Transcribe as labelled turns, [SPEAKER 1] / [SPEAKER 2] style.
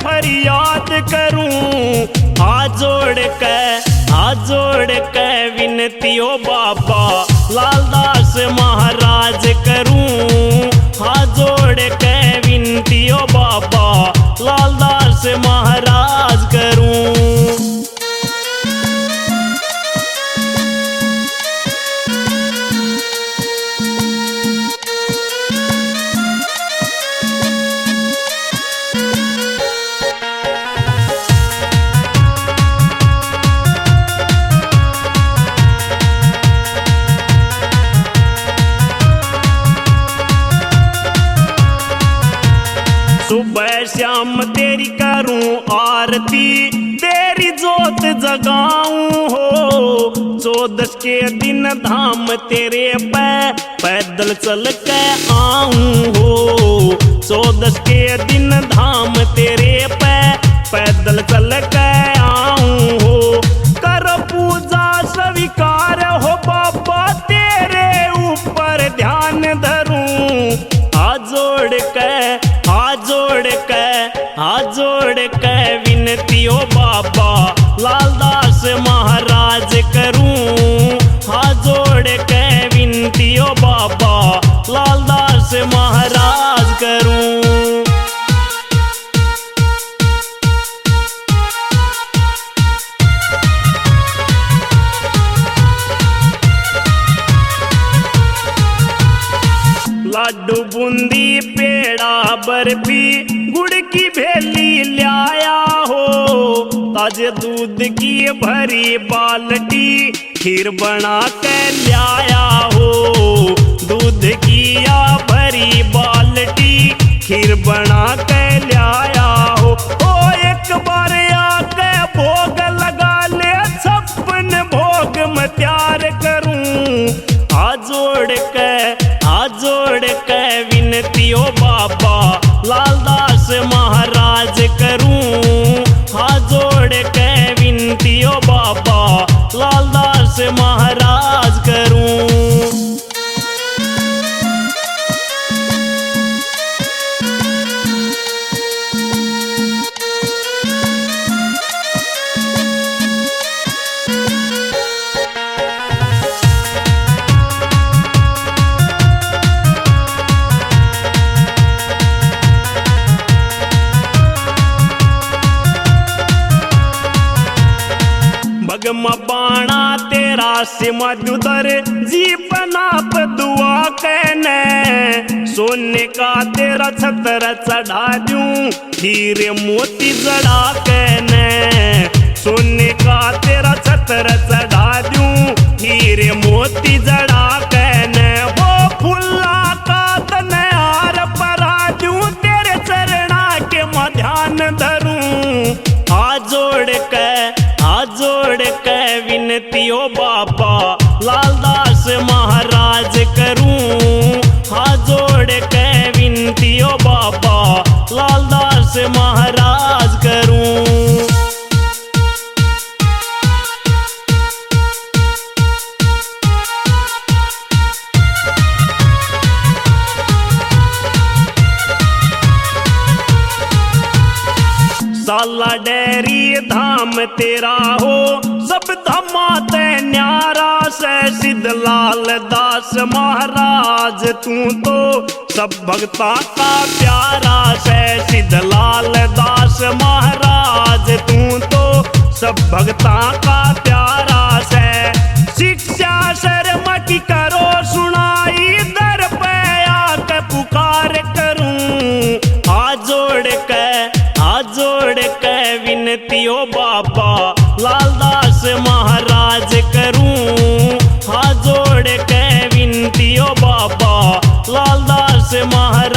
[SPEAKER 1] फरियाद करूं हाथ जोड़ के विनती ओ बाबा लालदास महाराज करूं। हाथ जोड़ के विनती ओ बाबा लालदास महाराज करूं। सुबह शाम तेरी करूं आरती, तेरी जोत जगाऊं हो। 14 के दिन धाम तेरे पे पैदल चल के आऊं हो। 14 के दिन धाम तेरे पे पैदल चल के आऊं हो। कर पूजा स्वीकार हो बाबा तेरे ऊपर ध्यान धरूं। हाथ जोड़ के विनती ओ बाबा लालदास महाराज करूं। हाथ जोड़ के विनती ओ बाबा लालदास महाराज करूं। लाडू बूंदी पेड़ा बर्फी गुड़ की भेली लाया हो। ताजे दूध की भरी बाल्टी खीर बना के लाया हो। दूध की या भरी बाल्टी खीर बना के लाया हो। ओ एक बार आके भोग लगा ले 56 भोग मैं तैयार करूं। हाथ जोड़ के विनती ओ बाबा लालदास महाराज करूं। हाथ जोड़ के विनती ओ बाबा लालदास महाराज करूं। भगम बाणा तेरा से मधुधर जीपना पे दुआ कहने। सोने का तेरा छतर चढ़ा दूं हीरे मोती जड़ा कहने। सोने का तेरा छतर चढ़ा दूं हीरे मोती जड़ा कहने। वो फुल्ला का तनहार परा दूं तेरे चरणा के मैं ध्यान धरूं। हाथ जोड़ के विनती ओ बाबा लालदास महाराज करूं। हाथ जोड़ के विनती ओ बाबा लालदास महाराज करूं। साला डेरी धाम तेरा हो सब धमाते न्यारा से। सिद्धलाल दास महाराज तू तो सब भक्ता का प्यारा से। सिद्धलाल दास महाराज तू तो सब भक्ता का प्यारा से। शिक्षा शर्म की करो सुनाई दर पे आके पुकार करूं। हाथ जोड़ के विनती ओ बाबा लालदास महाराज करूं। हाथ जोड़ के विनती ओ बाबा लालदास महाराज